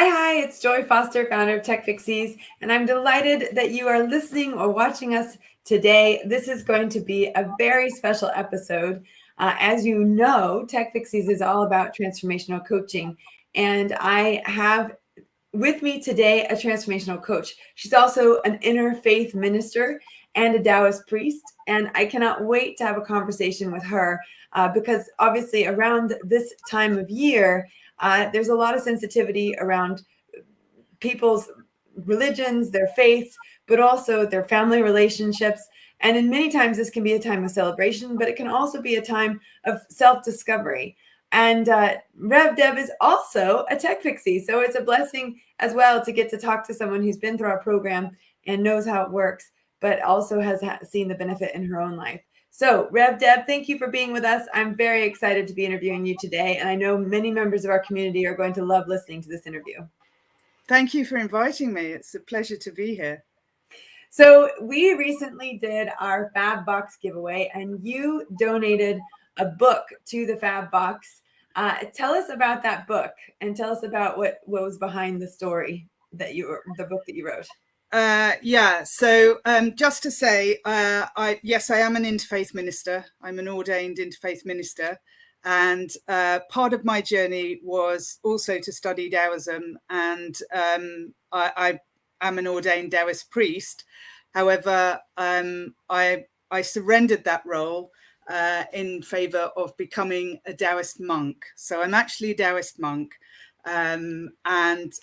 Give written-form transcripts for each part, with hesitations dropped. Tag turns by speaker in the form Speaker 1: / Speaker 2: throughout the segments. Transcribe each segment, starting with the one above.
Speaker 1: Hi, it's Joy Foster, founder of TechPixies, and I'm delighted that you are listening or watching us today. This is going to be a very special episode. As you know, TechPixies is all about transformational coaching, and I have with me today a transformational coach. She's also an interfaith minister and a Taoist priest, and I cannot wait to have a conversation with her because obviously around this time of year, there's a lot of sensitivity around people's religions, their faiths, but also their family relationships. And in many times, this can be a time of celebration, but it can also be a time of self-discovery. And Rev Deb is also a tech pixie. So it's a blessing as well to get to talk to someone who's been through our program and knows how it works, but also has seen the benefit in her own life. So Rev Deb, thank you for being with us. I'm very excited to be interviewing you today. And I know many members of our community are going to love listening to this interview.
Speaker 2: Thank you for inviting me. It's a pleasure to be here.
Speaker 1: So we recently did our Fab Box giveaway, and you donated a book to the Fab Box. Tell us about that book, and tell us about what was behind the story the book that you wrote.
Speaker 2: So just to say, I am an interfaith minister. I'm an ordained interfaith minister. And part of my journey was also to study Daoism, and I am an ordained Taoist priest. However, I surrendered that role in favor of becoming a Taoist monk. So I'm actually a Taoist monk, and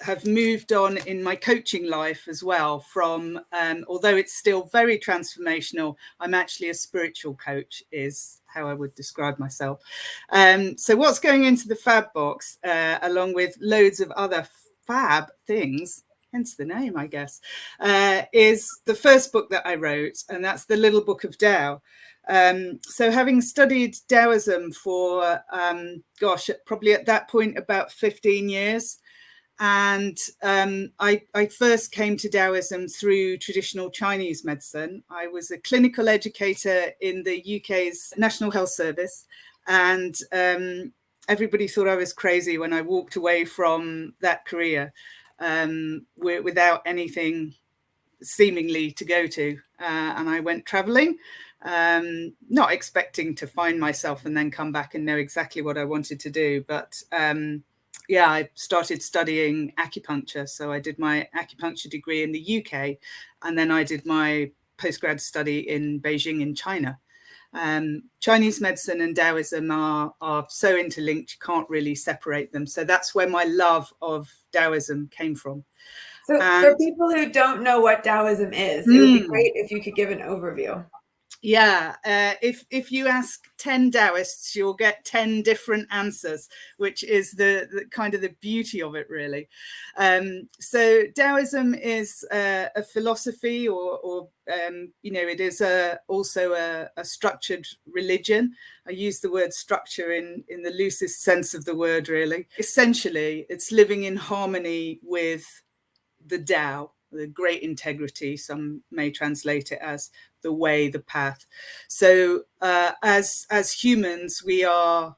Speaker 2: have moved on in my coaching life as well from, although it's still very transformational, I'm actually a spiritual coach is how I would describe myself. So what's going into the Fab Box, along with loads of other fab things, hence the name, I guess, is the first book that I wrote, and that's the Little Book of Tao. So having studied Daoism for, probably at that point about 15 years, and I first came to Daoism through traditional Chinese medicine. I was a clinical educator in the UK's National Health Service, and everybody thought I was crazy when I walked away from that career without anything seemingly to go to, and I went traveling, not expecting to find myself and then come back and know exactly what I wanted to do. But I started studying acupuncture. So I did my acupuncture degree in the UK, and then I did my postgrad study in Beijing in China. Chinese medicine and Daoism are so interlinked, you can't really separate them. So that's where my love of Daoism came from.
Speaker 1: So for people who don't know what Daoism is, it would be great if you could give an overview.
Speaker 2: Yeah, if you ask 10 Taoists, you'll get 10 different answers, which is the kind of the beauty of it, really. So Taoism is a philosophy, or it is also a structured religion. I use the word structure in the loosest sense of the word, really. Essentially, it's living in harmony with the Tao, the great integrity, some may translate it as the way, the path. So as humans, we are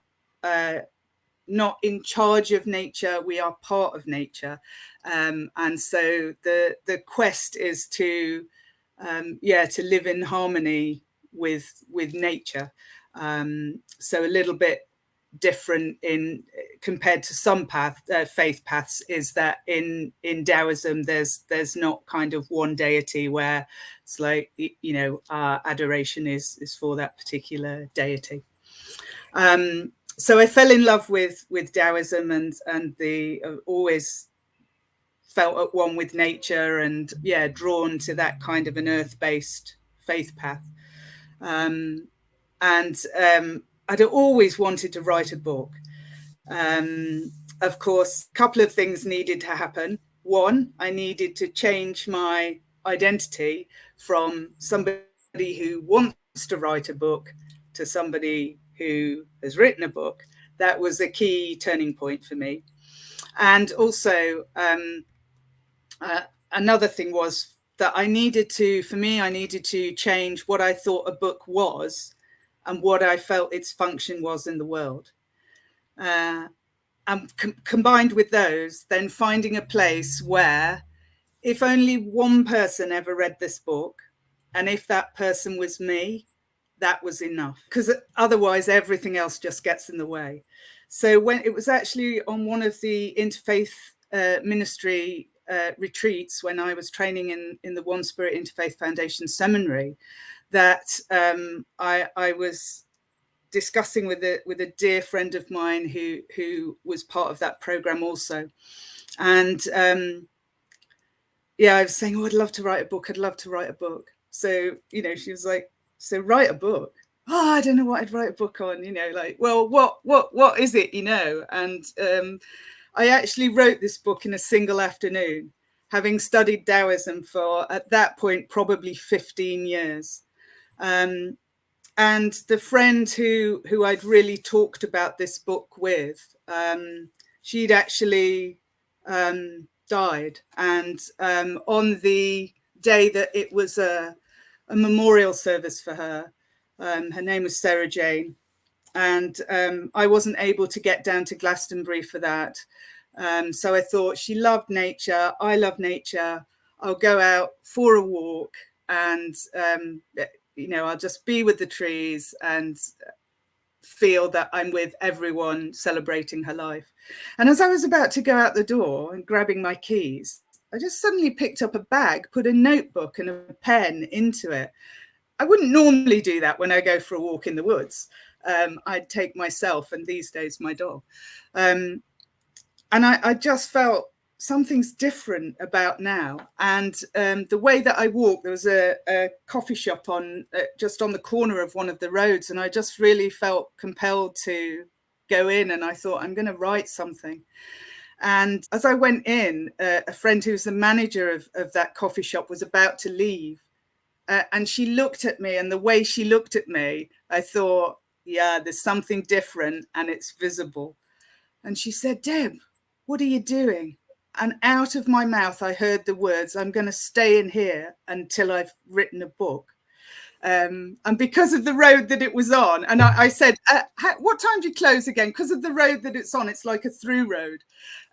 Speaker 2: not in charge of nature, we are part of nature. And so the quest is to live in harmony with nature. So a little bit different in compared to some faith paths is that in Taoism there's not kind of one deity where it's like, our adoration is for that particular deity. So I fell in love with Taoism, and the always felt at one with nature, and drawn to that kind of an earth-based faith path. I'd always wanted to write a book. Of course, a couple of things needed to happen. One, I needed to change my identity from somebody who wants to write a book to somebody who has written a book. That was a key turning point for me. And also, another thing was that I needed to change what I thought a book was and what I felt its function was in the world. and combined with those, then finding a place where if only one person ever read this book, and if that person was me, that was enough, because otherwise everything else just gets in the way. So when it was actually on one of the interfaith ministry retreats, when I was training in the One Spirit Interfaith Foundation Seminary, that I was discussing with a dear friend of mine who was part of that program also. And I was saying, oh, I'd love to write a book. I'd love to write a book. So, she was like, so write a book. Oh, I don't know what I'd write a book on, like, well, what is it, And I actually wrote this book in a single afternoon, having studied Daoism for, at that point, probably 15 years. And the friend who I'd really talked about this book with, she'd actually died. And on the day that it was a memorial service for her, her name was Sarah Jane. And I wasn't able to get down to Glastonbury for that. So I thought, she loved nature. I love nature. I'll go out for a walk and, I'll just be with the trees and feel that I'm with everyone celebrating her life. And as I was about to go out the door and grabbing my keys, I just suddenly picked up a bag, put a notebook and a pen into it. I wouldn't normally do that when I go for a walk in the woods. I'd take myself and these days my dog. And I just felt something's different about now. And the way that I walk, there was a coffee shop on just on the corner of one of the roads. And I just really felt compelled to go in. And I thought, I'm going to write something. And as I went in, a friend who's the manager of that coffee shop was about to leave. And she looked at me, and the way she looked at me, I thought, yeah, there's something different and it's visible. And she said, Deb, what are you doing? And out of my mouth, I heard the words, I'm going to stay in here until I've written a book. And because of the road that it was on, and I said, what time do you close again? Because of the road that it's on, it's like a through road.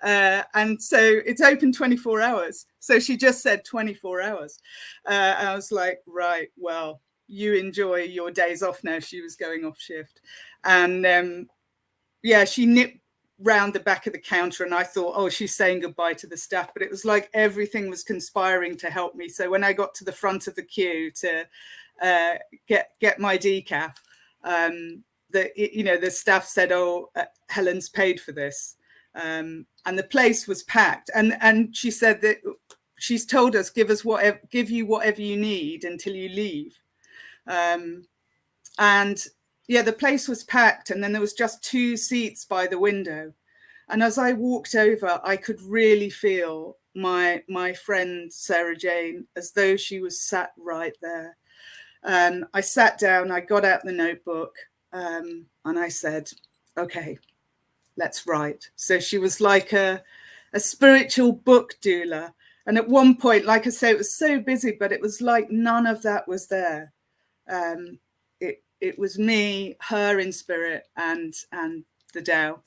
Speaker 2: And so it's open 24 hours. So she just said 24 hours. And I was like, right, well, you enjoy your days off now. She was going off shift. And she nipped round the back of the counter, and I thought, oh, she's saying goodbye to the staff. But it was like everything was conspiring to help me. So when I got to the front of the queue to get my decaf, the staff said, oh, Helen's paid for this. And the place was packed. And she said that she's told us, give you whatever you need until you leave. And the place was packed, and then there was just 2 seats by the window. And as I walked over, I could really feel my friend Sarah Jane, as though she was sat right there. I sat down, I got out the notebook, and I said, okay, let's write. So she was like a spiritual book doula. And at one point, like I say, it was so busy, but it was like none of that was there. It was me, her in spirit, and the Tao.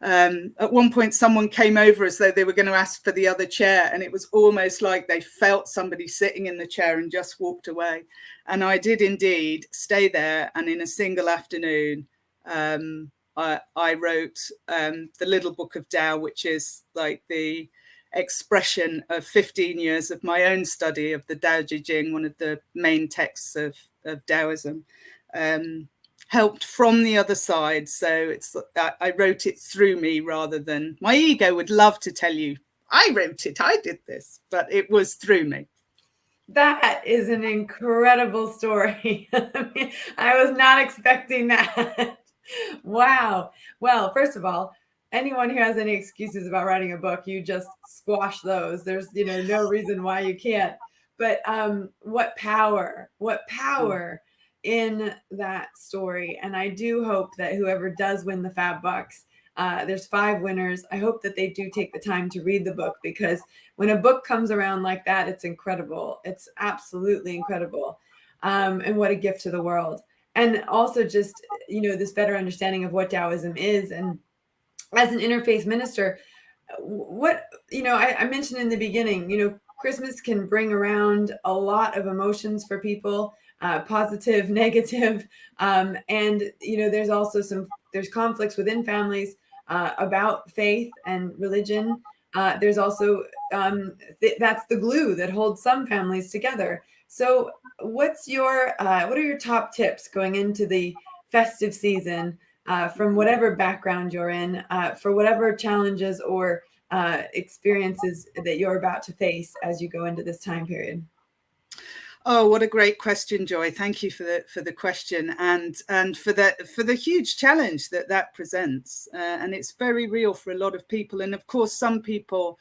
Speaker 2: At one point, someone came over as though they were going to ask for the other chair, and it was almost like they felt somebody sitting in the chair and just walked away. And I did indeed stay there, and in a single afternoon, I wrote the Little Book of Tao, which is like the expression of 15 years of my own study of the Tao Te Ching, one of the main texts of Daoism. Helped from the other side. So I wrote it through me rather than, my ego would love to tell you, I wrote it, I did this, but it was through me.
Speaker 1: That is an incredible story. I was not expecting that. Wow. Well, first of all, anyone who has any excuses about writing a book, you just squash those. There's, no reason why you can't. But what power in that story. And I do hope that whoever does win the Fab Bucks, there's 5 winners. I hope that they do take the time to read the book, because when a book comes around like that, it's incredible. It's absolutely incredible. And what a gift to the world. And also just, this better understanding of what Taoism is. And as an interfaith minister, what, I mentioned in the beginning, Christmas can bring around a lot of emotions for people, positive, negative. And, there's conflicts within families about faith and religion. There's also, that's the glue that holds some families together. So what are your top tips going into the festive season, from whatever background you're in, for whatever challenges or experiences that you're about to face as you go into this time period?
Speaker 2: Oh, what a great question, Joy. Thank you for the question, and for the huge challenge that presents. And it's very real for a lot of people. And of course, some people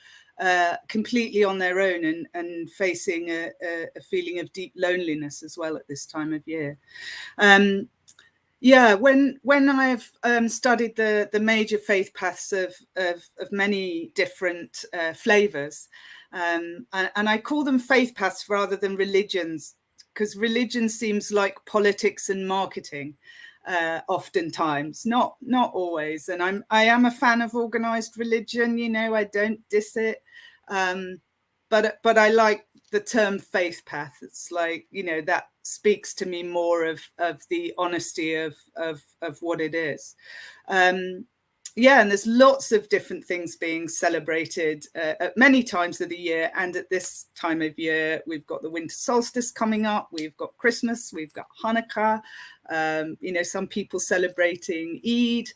Speaker 2: completely on their own and facing a feeling of deep loneliness as well at this time of year. Yeah, when I've studied the major faith paths of many different flavors, and I call them faith paths rather than religions, because religion seems like politics and marketing, oftentimes, not always. And I am a fan of organized religion. I don't diss it, but I like the term faith path. It's like, that speaks to me more of the honesty of what it is. Yeah, and there's lots of different things being celebrated at many times of the year. And at this time of year, we've got the winter solstice coming up. We've got Christmas. We've got Hanukkah. Some people celebrating Eid.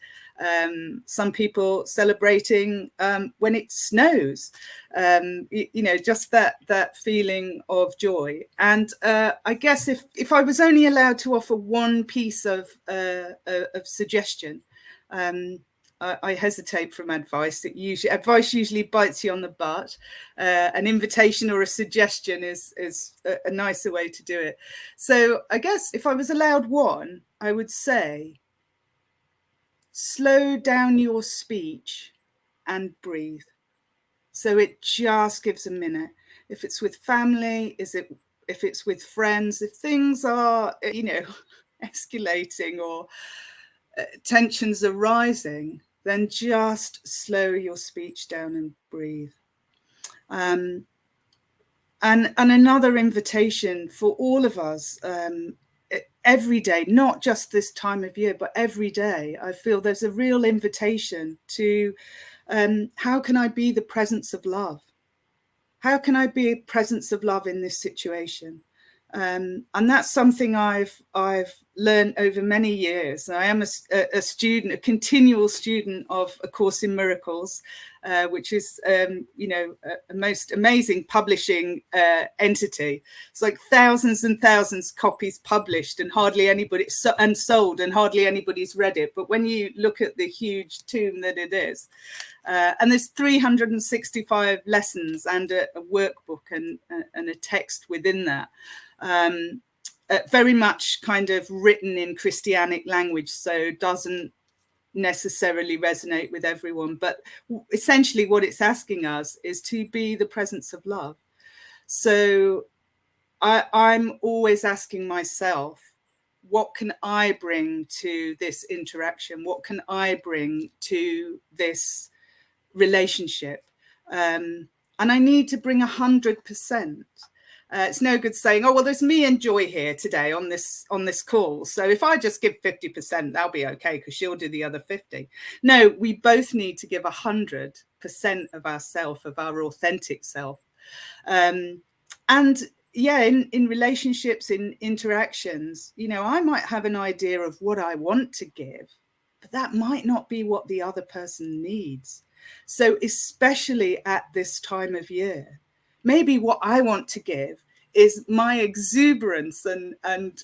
Speaker 2: Some people celebrating when it snows. Just that feeling of joy. And I guess if I was only allowed to offer one piece of suggestion, I hesitate from advice. Advice usually bites you on the butt. An invitation or a suggestion is a nicer way to do it. So I guess if I was allowed one, I would say, slow down your speech and breathe. So it just gives a minute. If it's with family, if it's with friends, if things are, escalating or tensions are rising, then just slow your speech down and breathe. And another invitation for all of us, every day, not just this time of year, but every day, I feel there's a real invitation to how can I be the presence of love? How can I be a presence of love in this situation? And that's something I've learned over many years. I am a student, a continual student of A Course in Miracles, which is, a most amazing publishing entity. It's like thousands and thousands copies published and hardly anybody and sold, and hardly anybody's read it. But when you look at the huge tome that it is, and there's 365 lessons and a workbook and a text within that. Very much kind of written in Christianic language, so doesn't necessarily resonate with everyone. But essentially what it's asking us is to be the presence of love. So I'm always asking myself, what can I bring to this interaction? What can I bring to this relationship? And I need to bring 100%. It's no good saying, oh, well, there's me and Joy here today on this call. So if I just give 50%, that'll be okay because she'll do the other 50. No, we both need to give 100% of ourself, of our authentic self. And yeah, in relationships, in interactions, I might have an idea of what I want to give, but that might not be what the other person needs. So especially at this time of year, maybe what I want to give is my exuberance and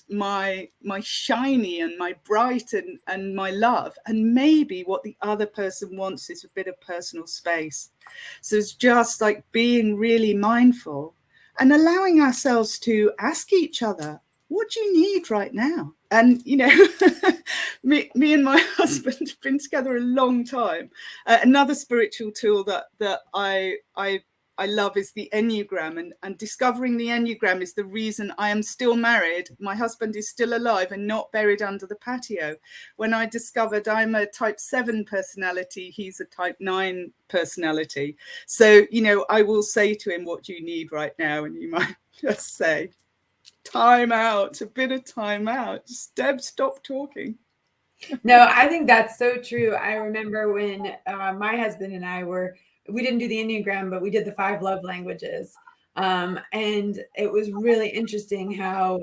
Speaker 2: my shiny and my bright and my love. And maybe what the other person wants is a bit of personal space. So it's just like being really mindful and allowing ourselves to ask each other, what do you need right now? And, me and my husband have been together a long time. Another spiritual tool that I I love is the Enneagram, and discovering the Enneagram is the reason I am still married. My husband is still alive and not buried under the patio. When I discovered I'm a type 7 personality, he's a type 9 personality. So, you know, I will say to him, what do you need right now? And you might just say, time out, a bit of time out. Just, Deb, stop talking.
Speaker 1: No, I think that's so true. I remember when my husband and we didn't do the Enneagram, but we did the 5 love languages. And it was really interesting how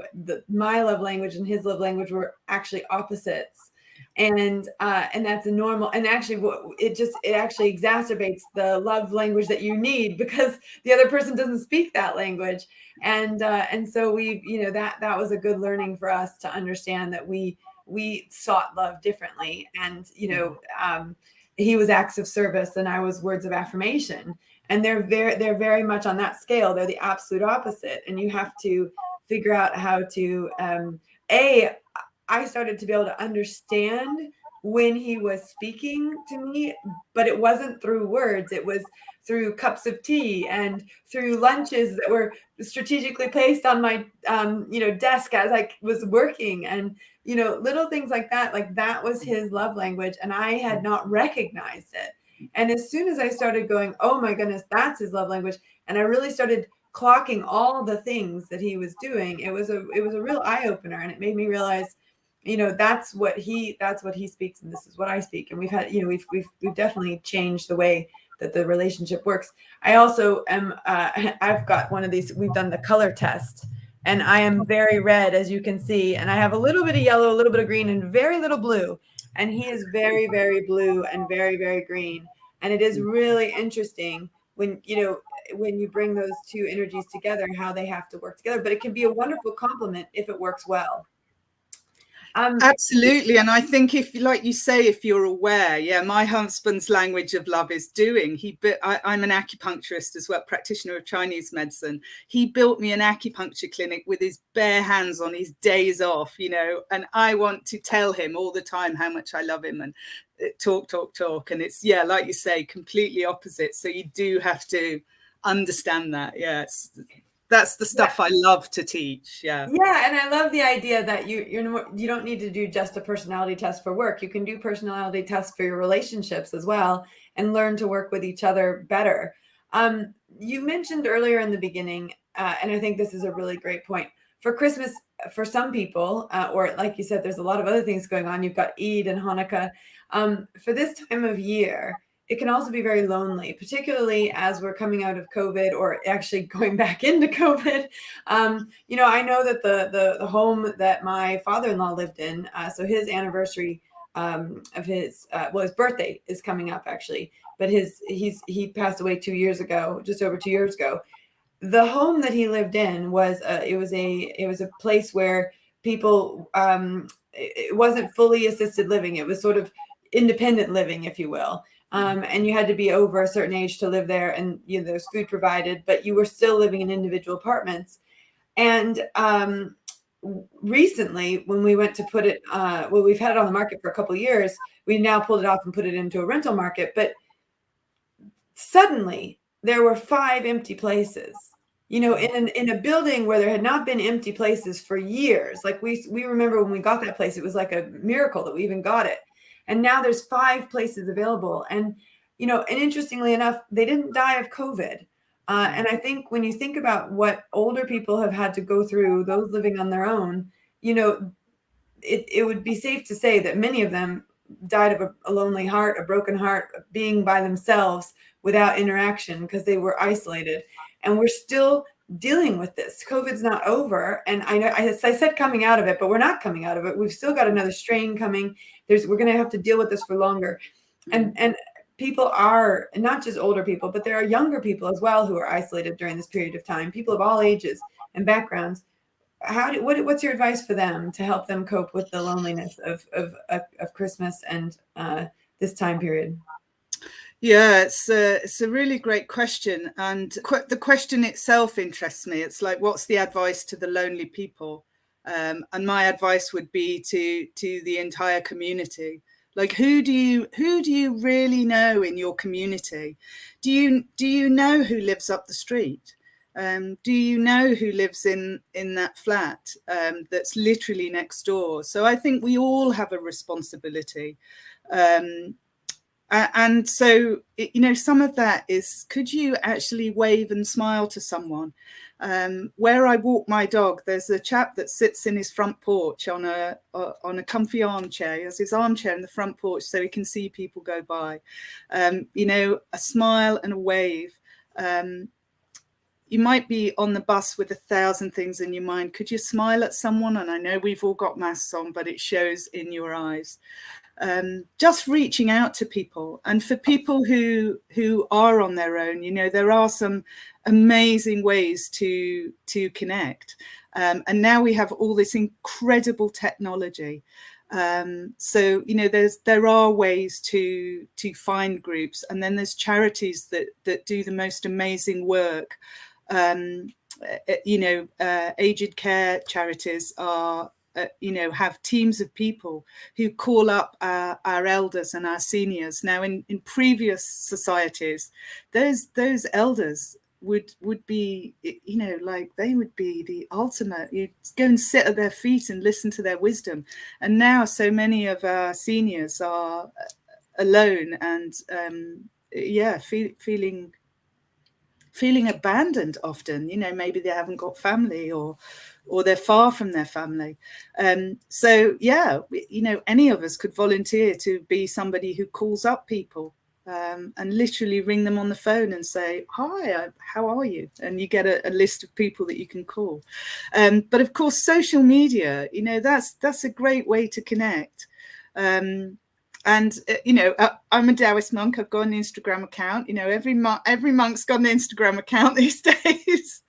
Speaker 1: my love language and his love language were actually opposites. And that's a normal, and actually it actually exacerbates the love language that you need because the other person doesn't speak that language. And so that was a good learning for us to understand that we sought love differently. And, he was acts of service and I was words of affirmation. And they're very much on that scale. They're the absolute opposite. And you have to figure out how to, I started to be able to understand when he was speaking to me, but it wasn't through words. It was through cups of tea and through lunches that were strategically placed on my, desk as I was working, and, little things like that was his love language. And I had not recognized it. And as soon as I started going, oh my goodness, that's his love language, and I really started clocking all the things that he was doing, it was a real eye opener. And it made me realize, that's what he speaks, and this is what I speak. And we've had, we've definitely changed the way that the relationship works. I also am, I've got one of these, we've done the color test, and I am very red, as you can see, and I have a little bit of yellow, a little bit of green, and very little blue. And he is very, very blue and very, very green. And it is really interesting when you bring those two energies together, how they have to work together. But it can be a wonderful complement if it works well.
Speaker 2: Absolutely. And I think if, like you say, if you're aware, my husband's language of love is doing. I'm an acupuncturist as well, practitioner of Chinese medicine. He built me an acupuncture clinic with his bare hands on his days off, and I want to tell him all the time how much I love him and talk. And it's, like you say, completely opposite. So you do have to understand that. Yes. That's the stuff I love to teach. Yeah.
Speaker 1: And I love the idea that you don't need to do just a personality test for work. You can do personality tests for your relationships as well and learn to work with each other better. You mentioned earlier in the beginning, and I think this is a really great point, for Christmas, for some people, or like you said, there's a lot of other things going on. You've got Eid and Hanukkah. For this time of year, it can also be very lonely, particularly as we're coming out of COVID, or actually going back into COVID. I know that the home that my father-in-law lived in, so his anniversary of his birthday is coming up actually, but he passed away 2 years ago, just over 2 years ago. The home that he lived in was it was a place where people, it wasn't fully assisted living. It was sort of independent living, if you will. And you had to be over a certain age to live there, and there's food provided, but you were still living in individual apartments. And recently, when we went to put it, we've had it on the market for a couple of years. We now pulled it off and put it into a rental market. But suddenly, there were 5 empty places. In a building where there had not been empty places for years. Like we remember when we got that place, it was like a miracle that we even got it. And now there's 5 places available. And, and interestingly enough, they didn't die of COVID. And I think when you think about what older people have had to go through, those living on their own, it would be safe to say that many of them died of a lonely heart, a broken heart, being by themselves without interaction because they were isolated. And we're still dealing with this. COVID's not over. And I know I said coming out of it, but we're not coming out of it. We've still got another strain coming. We're going to have to deal with this for longer. And people are not just older people, but there are younger people as well who are isolated during this period of time, people of all ages and backgrounds. What's your advice for them to help them cope with the loneliness of Christmas and this time period?
Speaker 2: Yeah, it's a really great question. And the question itself interests me. It's like, what's the advice to the lonely people? And my advice would be to the entire community. Like, who do you really know in your community? Do you know who lives up the street? Do you know who lives in that flat that's literally next door? So I think we all have a responsibility. And so, some of that is, could you actually wave and smile to someone? Where I walk my dog, there's a chap that sits in his front porch on a comfy armchair. He has his armchair in the front porch so he can see people go by. A smile and a wave. You might be on the bus with 1,000 things in your mind. Could you smile at someone? And I know we've all got masks on, but it shows in your eyes. Just reaching out to people. And for people who are on their own, there are some amazing ways to connect. And now we have all this incredible technology. So there are ways to find groups, and then there's charities that do the most amazing work. Aged care charities are have teams of people who call up our elders and our seniors. Now, in previous societies, those elders would be, like, they would be the ultimate. You'd go and sit at their feet and listen to their wisdom. And now so many of our seniors are alone and feeling abandoned often. Maybe they haven't got family, or they're far from their family. So any of us could volunteer to be somebody who calls up people and literally ring them on the phone and say, hi, how are you? And you get a list of people that you can call. But of course, social media, that's a great way to connect. I'm a Daoist monk. I've got an Instagram account. Every monk's got an Instagram account these days.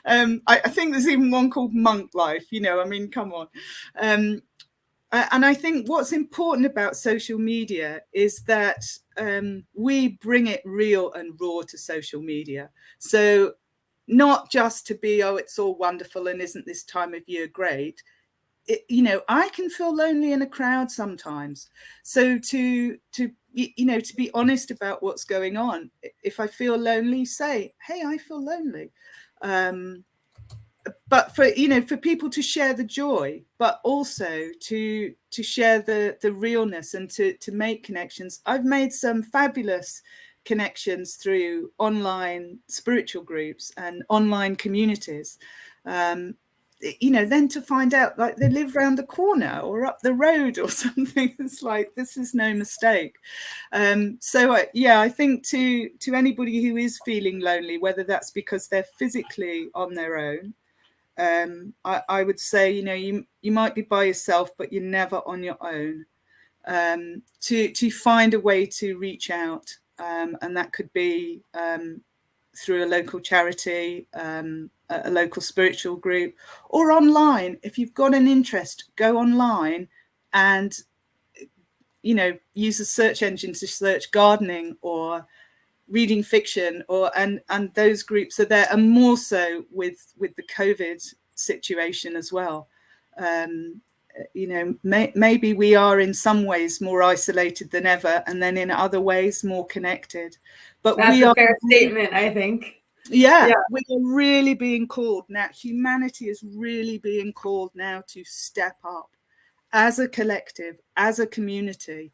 Speaker 2: I think there's even one called Monk Life. Come on. And I think what's important about social media is that we bring it real and raw to social media. So not just to be, oh, it's all wonderful and isn't this time of year great. I can feel lonely in a crowd sometimes. So to be honest about what's going on. If I feel lonely, say, hey, I feel lonely. But for people to share the joy, but also to share the realness and to make connections. I've made some fabulous connections through online spiritual groups and online communities. Then to find out, like, they live around the corner or up the road or something. It's like, this is no mistake. I think to anybody who is feeling lonely, whether that's because they're physically on their own, I would say, you might be by yourself, but you're never on your own. To find a way to reach out, and that could be through a local charity, a local spiritual group, or online. If you've got an interest, go online and use a search engine to search gardening or reading fiction, and those groups are there, and more so with the COVID situation as well. Maybe we are in some ways more isolated than ever, and then in other ways more connected. But
Speaker 1: that's a fair statement, I think.
Speaker 2: Yeah, we are really being called now. Humanity is really being called now to step up as a collective, as a community,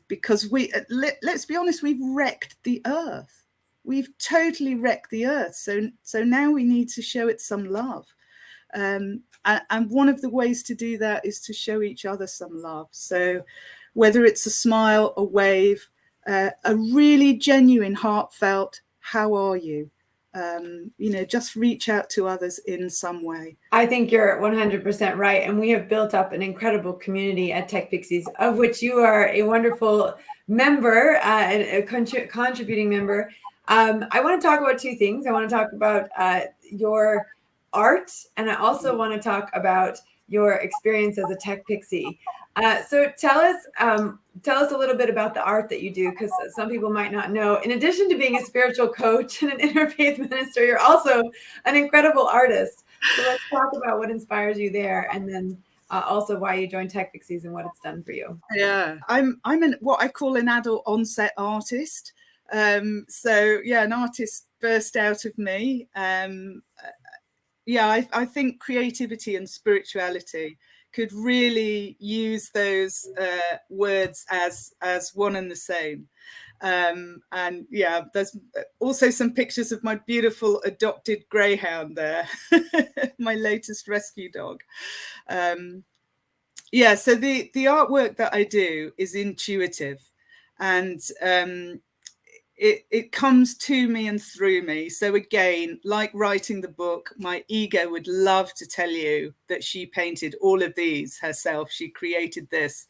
Speaker 2: because let's be honest, we've wrecked the earth. We've totally wrecked the earth. So now we need to show it some love. And one of the ways to do that is to show each other some love. So whether it's a smile, a wave, a really genuine, heartfelt, how are you? Just reach out to others in some way.
Speaker 1: I think you're 100% right. And we have built up an incredible community at TechPixies, of which you are a wonderful member, and a contributing member. I want to talk about two things. I want to talk about your art, and I also want to talk about your experience as a TechPixie. So tell us a little bit about the art that you do, because some people might not know. In addition to being a spiritual coach and an interfaith minister, you're also an incredible artist. So let's talk about what inspires you there, and then also why you joined TechPixies and what it's done for you.
Speaker 2: Yeah, I'm what I call an adult onset artist. So yeah, an artist burst out of me. Yeah, I think creativity and spirituality could really use those words as one and the same. And yeah, there's also some pictures of my beautiful adopted greyhound there, my latest rescue dog. Yeah, so the artwork that I do is intuitive, and it comes to me and through me. So again, like writing the book, my ego would love to tell you that she painted all of these herself. She created this.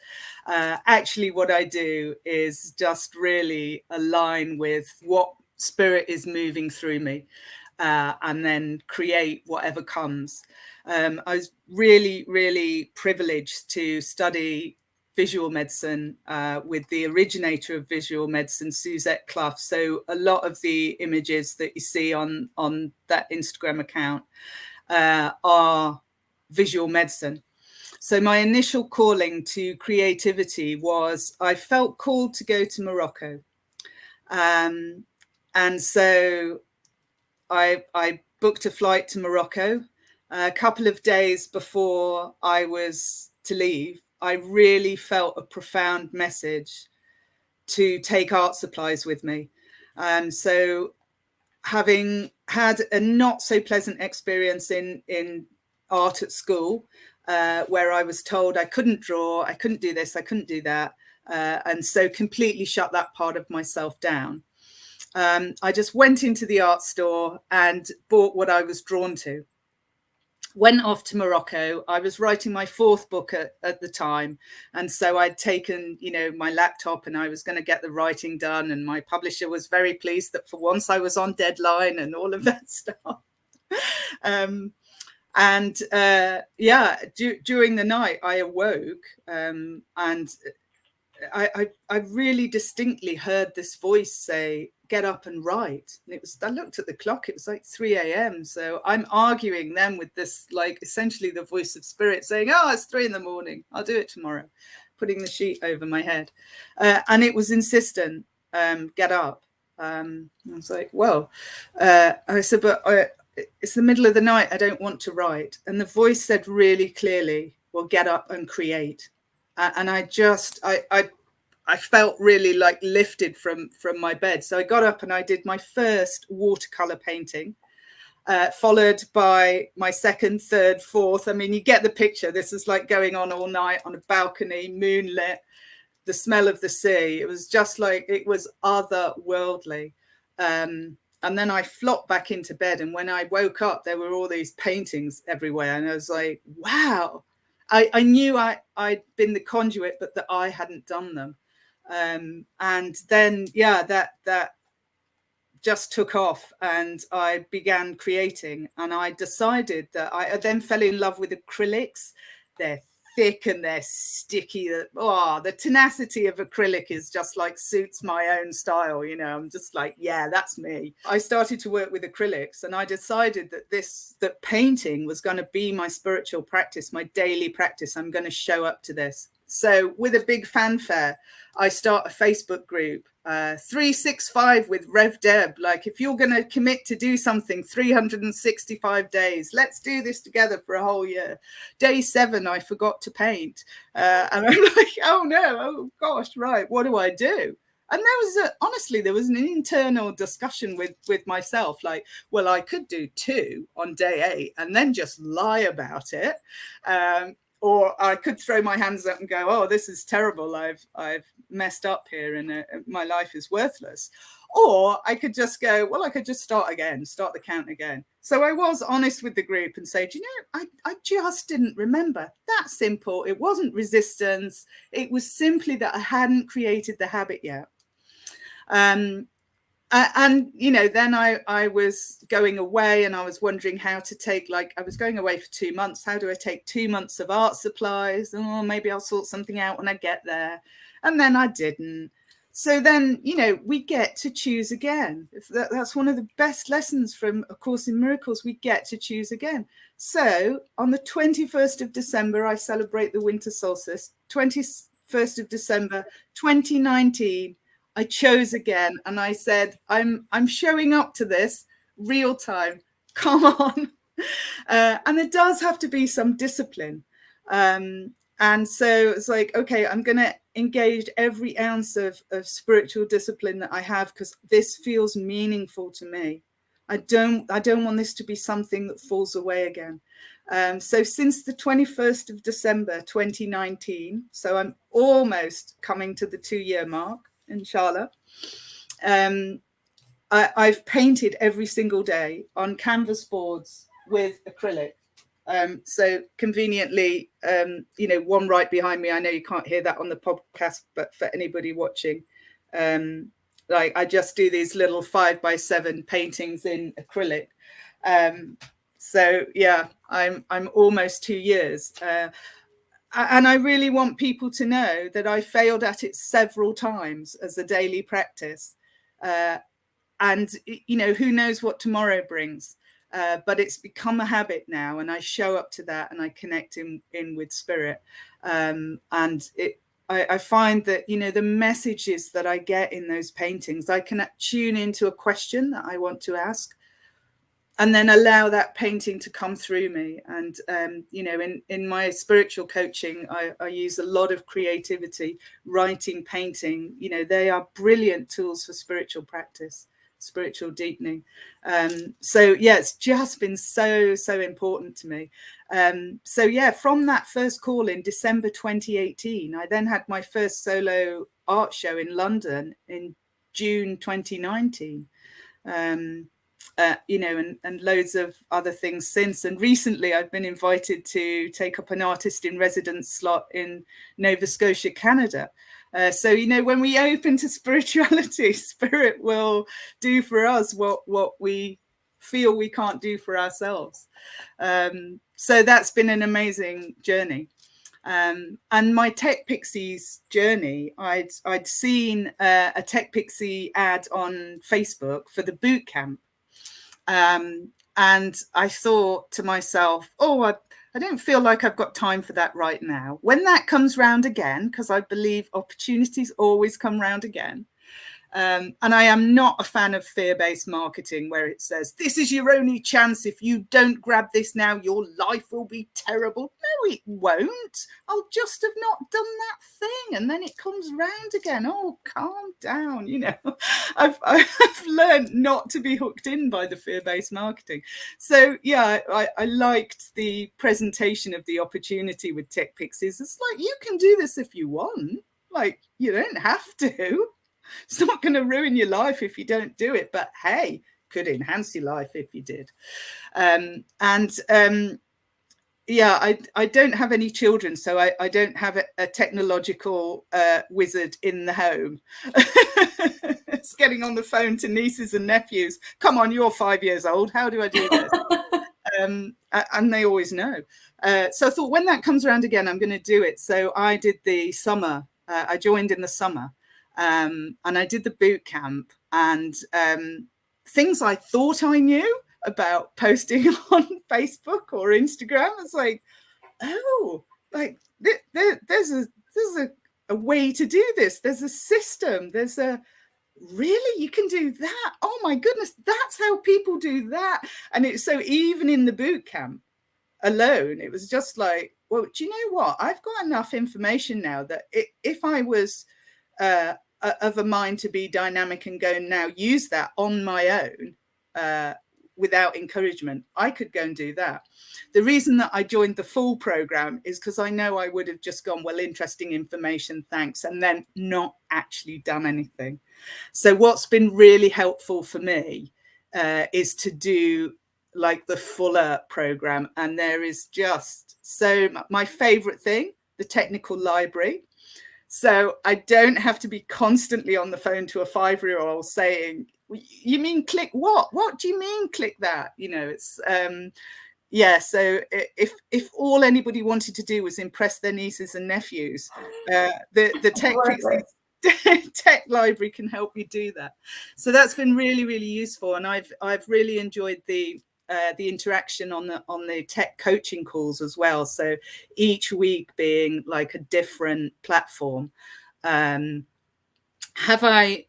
Speaker 2: Actually, what I do is just really align with what spirit is moving through me, and then create whatever comes. I was really, really privileged to study visual medicine with the originator of visual medicine, Suzette Clough. So a lot of the images that you see on that Instagram account are visual medicine. So my initial calling to creativity was I felt called to go to Morocco. And so I booked a flight to Morocco. A couple of days before I was to leave, I really felt a profound message to take art supplies with me. So having had a not so pleasant experience in art at school, where I was told I couldn't draw, I couldn't do this, I couldn't do that. And so completely shut that part of myself down. I just went into the art store and bought what I was drawn to. Went off to Morocco. I was writing my fourth book at the time. And so I'd taken, my laptop and I was going to get the writing done. And my publisher was very pleased that for once I was on deadline and all of that stuff. During the night I awoke and I really distinctly heard this voice say, get up and write. And I looked at the clock, it was like 3 a.m. So I'm arguing then with this, like essentially the voice of spirit saying, oh, it's 3 a.m. I'll do it tomorrow, putting the sheet over my head. And it was insistent, get up. I was like, well, I said, but it's the middle of the night. I don't want to write. And the voice said really clearly, well, get up and create. And I felt really like lifted from my bed. So I got up and I did my first watercolor painting, followed by my second, third, fourth. I mean, you get the picture. This is like going on all night on a balcony, moonlit, the smell of the sea. It was just like, it was otherworldly. And then I flopped back into bed. And when I woke up, there were all these paintings everywhere. And I was like, wow. I knew I'd been the conduit, but that I hadn't done them. And then, yeah, that just took off and I began creating. And I decided that I then fell in love with acrylics. They're thick and they're sticky. The tenacity of acrylic is just like suits my own style. I'm just like, yeah, that's me. I started to work with acrylics and I decided that painting was going to be my spiritual practice, my daily practice. I'm going to show up to this. So with a big fanfare, I start a Facebook group, 365 with Rev Deb. Like, if you're going to commit to do something 365 days, let's do this together for a whole year. Day 7, I forgot to paint. And I'm like, oh no, oh gosh, right, what do I do? And honestly, there was an internal discussion with myself, like, well, I could do 2 on day 8 and then just lie about it. Or I could throw my hands up and go, oh, this is terrible. I've messed up here and my life is worthless. Or I could just go, well, I could just start the count again. So I was honest with the group and said, I just didn't remember. That simple. It wasn't resistance. It was simply that I hadn't created the habit yet. Then I was going away and I was wondering how to take, I was going away for 2 months. How do I take 2 months of art supplies? Oh, maybe I'll sort something out when I get there. And then I didn't. So then, you know, we get to choose again. That's one of the best lessons from A Course in Miracles. We get to choose again. So on the 21st of December, I celebrate the winter solstice. 21st of December, 2019, I chose again. And I said, I'm showing up to this real time. Come on. And there does have to be some discipline. And so it's like, okay, I'm going to engage every ounce of spiritual discipline that I have, because this feels meaningful to me. I don't want this to be something that falls away again. So since the 21st of December, 2019, so I'm almost coming to the 2-year mark, inshallah. I've painted every single day on canvas boards with acrylic. So conveniently, you know, one right behind me, I know you can't hear that on the podcast, but for anybody watching, like I just do these little 5x7 paintings in acrylic. So yeah, I'm almost 2 years. And I really want people to know that I failed at it several times as a daily practice. And, you know, who knows what tomorrow brings. But it's become a habit now, and I show up to that, and I connect in with spirit. And I find that, you know, the messages that I get in those paintings, I can tune into a question that I want to ask, and then allow that painting to come through me. And, you know, in my spiritual coaching, I use a lot of creativity, writing, painting. You know, they are brilliant tools for spiritual practice, spiritual deepening. So yeah, it's just been so important to me. So yeah, from that first call in December 2018, I then had my first solo art show in London in June 2019. You know, and loads of other things since. And recently I've been invited to take up an artist in residence slot in Nova Scotia, Canada. So, you know, when we open to spirituality, spirit will do for us what we feel we can't do for ourselves. So that's been an amazing journey. And my TechPixies journey, I'd seen a TechPixie ad on Facebook for the boot camp. And I thought to myself, oh, I don't feel like I've got time for that right now. When that comes round again, because I believe opportunities always come round again. And I am not a fan of fear-based marketing where it says, this is your only chance. If you don't grab this now, your life will be terrible. No, it won't. I'll just have not done that thing. And then it comes round again. Oh, calm down. You know, I've learned not to be hooked in by the fear-based marketing. So yeah, I liked the presentation of the opportunity with TechPixies. It's like, you can do this if you want. Like, you don't have to. It's not going to ruin your life if you don't do it, but hey, could enhance your life if you did. Yeah, I don't have any children, so I don't have a technological wizard in the home. It's getting on the phone to nieces and nephews. Come on, you're 5 years old. How do I do this? And they always know. So I thought, when that comes around again, I'm going to do it. So I did the summer. I joined in the summer. And I did the boot camp, and things I thought I knew about posting on Facebook or Instagram. It's like, oh, like there's a way to do this. There's a system. There's a, really, you can do that? Oh my goodness, that's how people do that. And it's so, even in the boot camp alone, it was just like, well, do you know what? I've got enough information now that if I was of a mind to be dynamic and go now use that on my own without encouragement, I could go and do that. The reason that I joined the full program is because I know I would have just gone, well, interesting information, thanks, and then not actually done anything. So what's been really helpful for me is to do like the fuller program. And there is just so, my favorite thing, the technical library. So I don't have to be constantly on the phone to a 5-year-old saying, you mean click what? What do you mean click that? You know, it's, yeah. So if all anybody wanted to do was impress their nieces and nephews, the TechPixies, tech library can help you do that. So that's been really, really useful, and I've really enjoyed the interaction on the tech coaching calls as well. So each week being like a different platform. Have I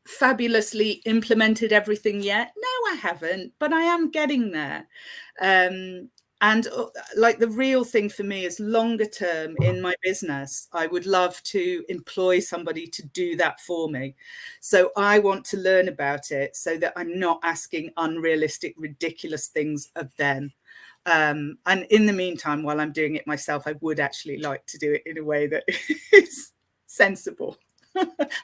Speaker 2: fabulously implemented everything yet? No, I haven't, but I am getting there. And like the real thing for me is longer term in my business, I would love to employ somebody to do that for me. So I want to learn about it so that I'm not asking unrealistic, ridiculous things of them. And in the meantime, while I'm doing it myself, I would actually like to do it in a way that is sensible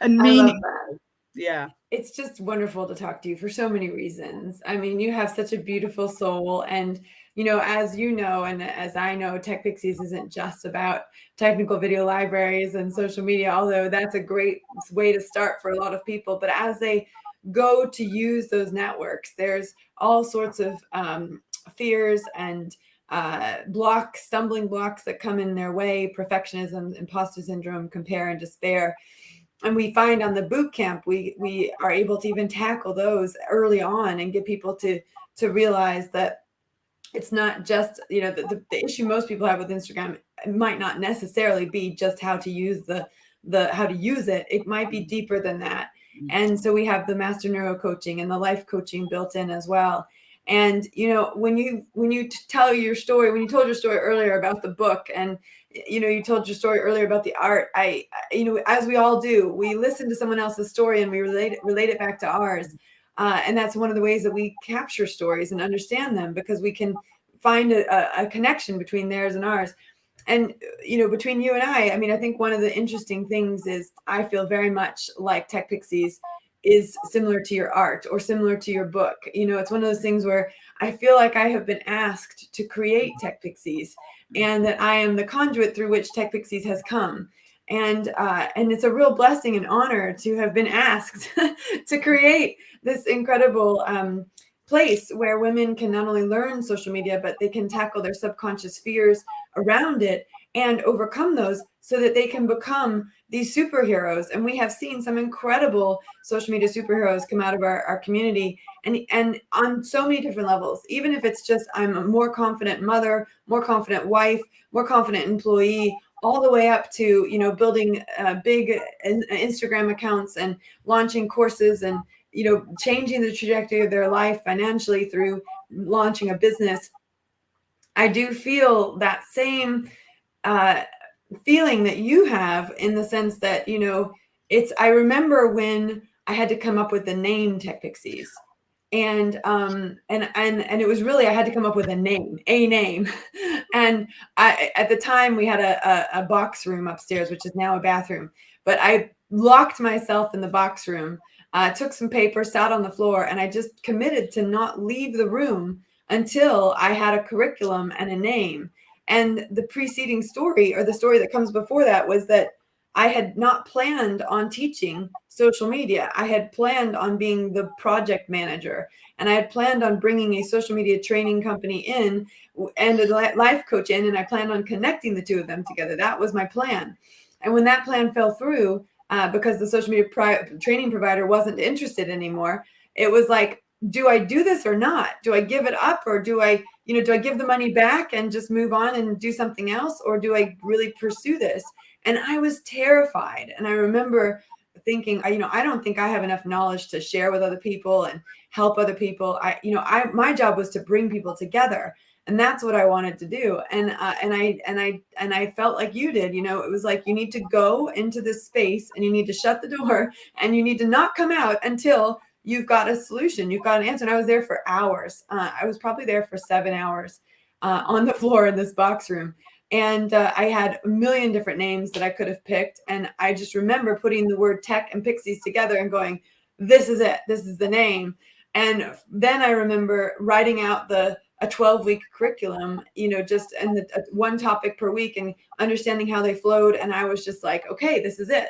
Speaker 2: and meaningful. Yeah.
Speaker 1: It's just wonderful to talk to you for so many reasons. I mean, you have such a beautiful soul. And, you know, as you know, and as I know, TechPixies isn't just about technical video libraries and social media, although that's a great way to start for a lot of people. But as they go to use those networks, there's all sorts of fears and stumbling blocks that come in their way: perfectionism, imposter syndrome, compare and despair. And we find on the boot camp, we are able to even tackle those early on and get people to realize that it's not just, you know, the issue most people have with Instagram might not necessarily be just how to use how to use it. It might be deeper than that. And so we have the master neuro coaching and the life coaching built in as well. And, you know, when you tell your story, when you told your story earlier about the book, and, you know, you told your story earlier about the art, you know, as we all do, we listen to someone else's story and we relate it back to ours. And that's one of the ways that we capture stories and understand them, because we can find a connection between theirs and ours. And, you know, between you and I mean, I think one of the interesting things is I feel very much like TechPixies is similar to your art or similar to your book. You know, it's one of those things where I feel like I have been asked to create TechPixies, and that I am the conduit through which TechPixies has come. And it's a real blessing and honor to have been asked to create this incredible place where women can not only learn social media, but they can tackle their subconscious fears around it and overcome those so that they can become these superheroes. And we have seen some incredible social media superheroes come out of our community, and on so many different levels. Even if it's just, I'm a more confident mother, more confident wife, more confident employee, all the way up to, you know, building big Instagram accounts and launching courses and, you know, changing the trajectory of their life financially through launching a business. I do feel that same feeling that you have, in the sense that, you know, I remember when I had to come up with the name TechPixies, and it was really, I had to come up with a name. And at the time we had a box room upstairs, which is now a bathroom, but I locked myself in the box room, took some paper, sat on the floor, and I just committed to not leave the room until I had a curriculum and a name. And the preceding story, or the story that comes before that, was that I had not planned on teaching social media. I had planned on being the project manager, and I had planned on bringing a social media training company in and a life coach in, and I planned on connecting the two of them together. That was my plan. And when that plan fell through, because the social media training provider wasn't interested anymore, it was like, do I do this or not? Do I give it up, or do I give the money back and just move on and do something else? Or do I really pursue this? And I was terrified. And I remember thinking, I don't think I have enough knowledge to share with other people and help other people. My job was to bring people together, and that's what I wanted to do. And I felt like you did. It was like, you need to go into this space and you need to shut the door and you need to not come out until you've got a solution, you've got an answer. And I was there for hours. I was probably there for 7 hours on the floor in this box room. And I had a million different names that I could have picked. And I just remember putting the word tech and pixies together and going, this is it. This is the name. And then I remember writing out a 12-week curriculum, just one topic per week, and understanding how they flowed. And I was just like, okay, this is it.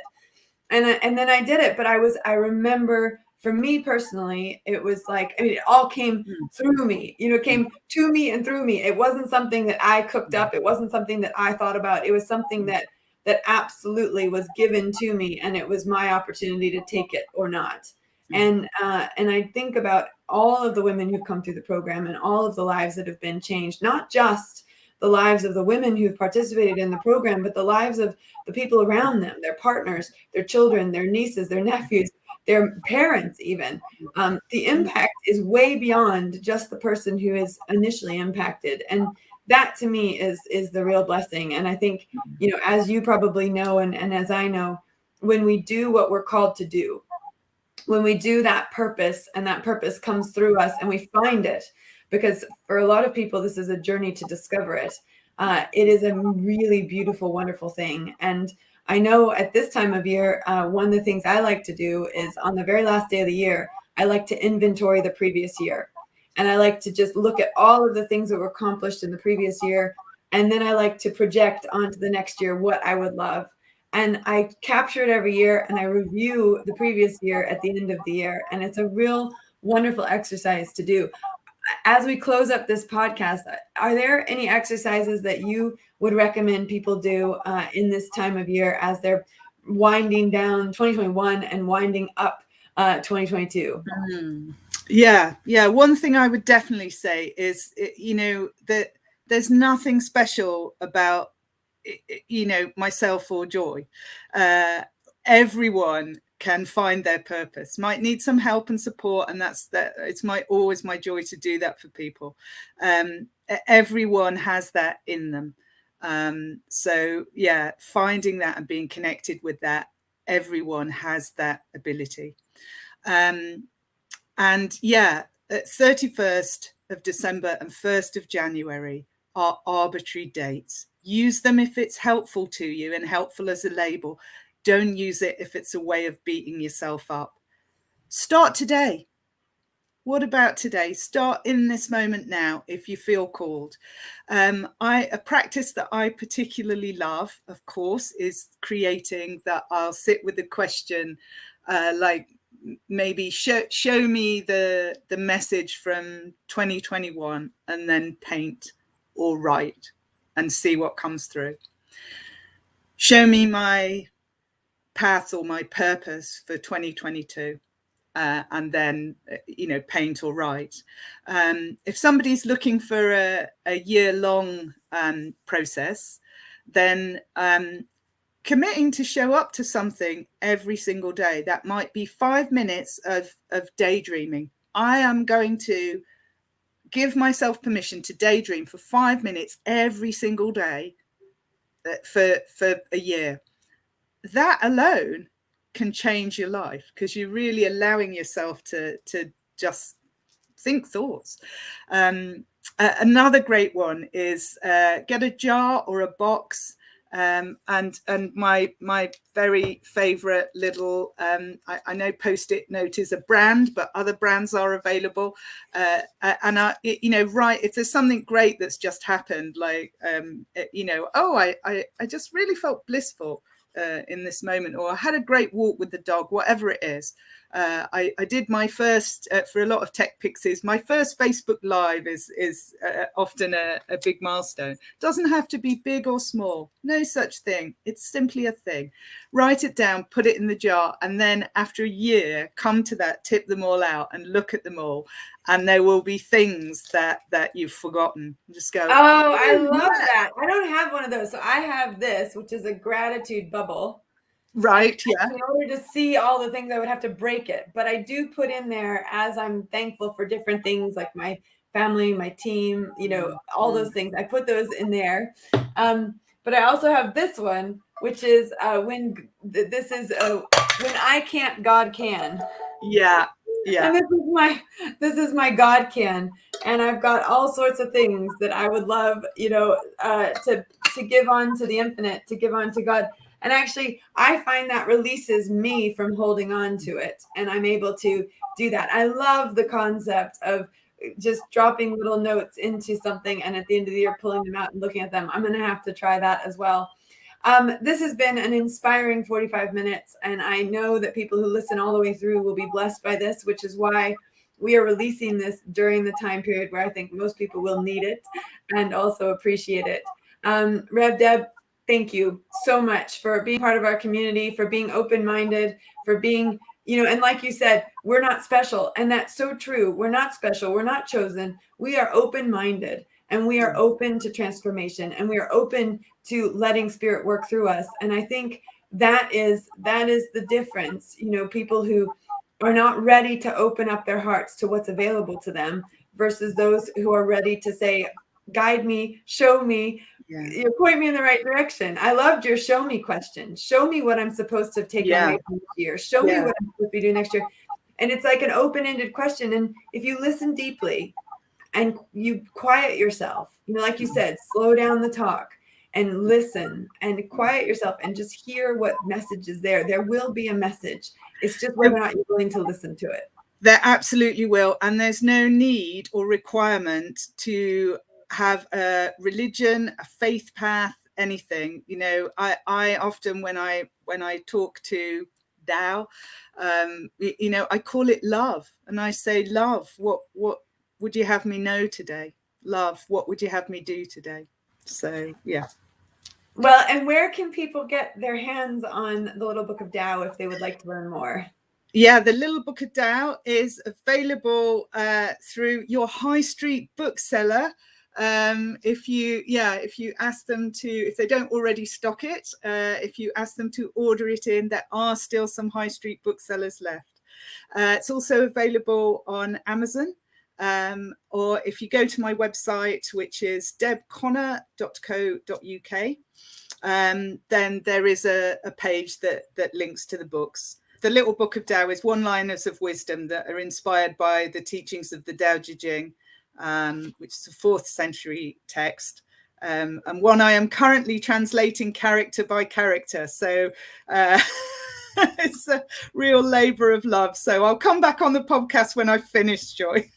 Speaker 1: And then I did it. But I remember, for me personally, it was like, it all came through me, it came to me and through me. It wasn't something that I cooked up. It wasn't something that I thought about. It was something that that absolutely was given to me, and it was my opportunity to take it or not. And I think about all of the women who've come through the program and all of the lives that have been changed, not just the lives of the women who've participated in the program, but the lives of the people around them, their partners, their children, their nieces, their nephews, their parents even. The impact is way beyond just the person who is initially impacted. And that to me is the real blessing. And I think, as you probably know, and as I know, when we do what we're called to do, when we do that purpose and that purpose comes through us and we find it, because for a lot of people, this is a journey to discover it. It is a really beautiful, wonderful thing. And I know at this time of year, one of the things I like to do is on the very last day of the year, I like to inventory the previous year. And I like to just look at all of the things that were accomplished in the previous year. And then I like to project onto the next year what I would love. And I capture it every year and I review the previous year at the end of the year. And it's a real wonderful exercise to do. As we close up this podcast, are there any exercises that you would recommend people do in this time of year as they're winding down 2021 and winding up 2022?
Speaker 2: Yeah. One thing I would definitely say is, that there's nothing special about, myself or Joy. Everyone can find their purpose, might need some help and support, and it's always my joy to do that for people. Everyone has that in them. So yeah, finding that and being connected with that, everyone has that ability. And yeah, 31st of December and 1st of January are arbitrary dates. Use them if it's helpful to you and helpful as a label. Don't use it if it's a way of beating yourself up. Start today. What about today? Start in this moment now if you feel called. A practice that I particularly love, of course, is creating that. I'll sit with the question like, maybe show me the message from 2021, and then paint or write and see what comes through. Show me my path or my purpose for 2022, and then paint or write. If somebody's looking for a year-long process, then committing to show up to something every single day. That might be 5 minutes of daydreaming. I am going to give myself permission to daydream for 5 minutes every single day for a year. That alone can change your life, because you're really allowing yourself to just think thoughts. Another great one is get a jar or a box. And my very favorite little, I know Post-it note is a brand, but other brands are available. And right, if there's something great that's just happened, like, I just really felt blissful in this moment, or I had a great walk with the dog, whatever it is. I did my first, for a lot of TechPixies, my first Facebook Live is often a big milestone. Doesn't have to be big or small. No such thing. It's simply a thing. Write it down, put it in the jar, and then after a year, come to that, tip them all out and look at them all. And there will be things that you've forgotten. Just go,
Speaker 1: oh, I love that. I don't have one of those. So I have this, which is a gratitude bubble.
Speaker 2: Right, yeah.
Speaker 1: In order to see all the things, I would have to break it. But I do put in there, as I'm thankful for different things like my family, my team, all those things. I put those in there. But I also have this one, which is when I can't, God can.
Speaker 2: Yeah.
Speaker 1: And this is my God can. And I've got all sorts of things that I would love, to give on to the infinite, to give on to God. And actually, I find that releases me from holding on to it. And I'm able to do that. I love the concept of just dropping little notes into something and at the end of the year, pulling them out and looking at them. I'm going to have to try that as well. This has been an inspiring 45 minutes. And I know that people who listen all the way through will be blessed by this, which is why we are releasing this during the time period where I think most people will need it and also appreciate it. Rev Deb, Thank you so much for being part of our community, for being open-minded, for being, and like you said, we're not special. And that's so true. We're not special. We're not chosen. We are open-minded, and we are open to transformation, and we are open to letting spirit work through us. And I think that is the difference. People who are not ready to open up their hearts to what's available to them versus those who are ready to say, guide me, show me, you point me in the right direction. I loved your show me question. Show me what I'm supposed to take away from this year. Show me what I'm supposed to be doing next year. And it's like an open-ended question. And if you listen deeply and you quiet yourself, like you said, slow down the talk and listen and quiet yourself and just hear what message is there. There will be a message. It's just whether or not you're willing to listen to it.
Speaker 2: There absolutely will. And there's no need or requirement to have a religion, a faith path, anything. I often, when I talk to Dao, I call it love. And I say, love, what would you have me know today? Love, what would you have me do today? So, yeah.
Speaker 1: Well, and where can people get their hands on the Little Book of Dao if they would like to learn more?
Speaker 2: Yeah, the Little Book of Dao is available through your high street bookseller. If you ask them to, if they don't already stock it, if you ask them to order it in, there are still some high street booksellers left. It's also available on Amazon. Or if you go to my website, which is debconnor.co.uk, then there is a page that links to the books. The Little Book of Dao is one-liners of wisdom that are inspired by the teachings of the Tao Te Ching, which is a 4th century text, and one I am currently translating character by character. So it's a real labor of love. So I'll come back on the podcast when I've finished, Joy.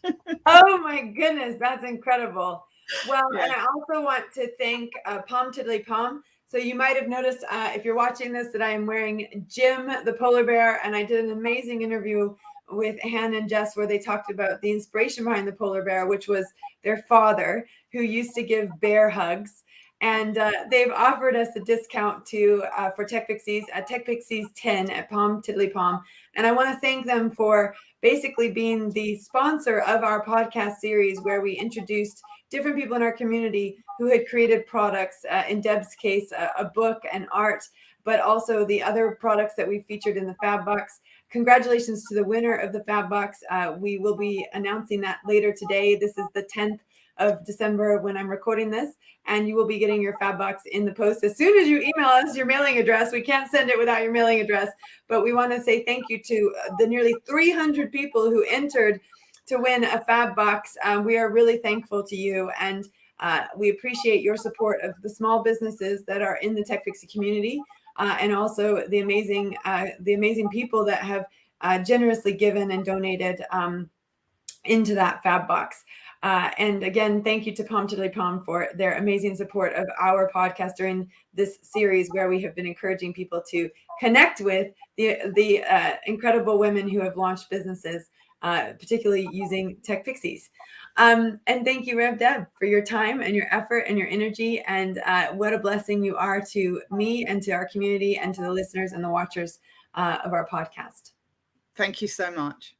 Speaker 1: Oh my goodness, that's incredible. Well, and I also want to thank Palm Tiddly Palm. So you might have noticed if you're watching this that I am wearing Jim the polar bear, and I did an amazing interview with Hannah and Jess where they talked about the inspiration behind the polar bear, which was their father who used to give bear hugs. And they've offered us a discount for TechPixies at TechPixies 10 at Palm Tiddly Palm. And I want to thank them for basically being the sponsor of our podcast series where we introduced different people in our community who had created products, in Deb's case, a book and art, but also the other products that we featured in the Fab Box. Congratulations to the winner of the Fab Box. We will be announcing that later today. This is the 10th of December when I'm recording this, and you will be getting your Fab Box in the post as soon as you email us your mailing address. We can't send it without your mailing address, but we want to say thank you to the nearly 300 people who entered to win a Fab Box. We are really thankful to you, and we appreciate your support of the small businesses that are in the TechPixie community, and also the amazing people that have generously given and donated into that Fab Box. And again, thank you to Palm Tiddly Palm for their amazing support of our podcast during this series where we have been encouraging people to connect with the incredible women who have launched businesses, particularly using TechPixies. And thank you, Rev Deb, for your time and your effort and your energy. And what a blessing you are to me and to our community and to the listeners and the watchers of our podcast.
Speaker 2: Thank you so much.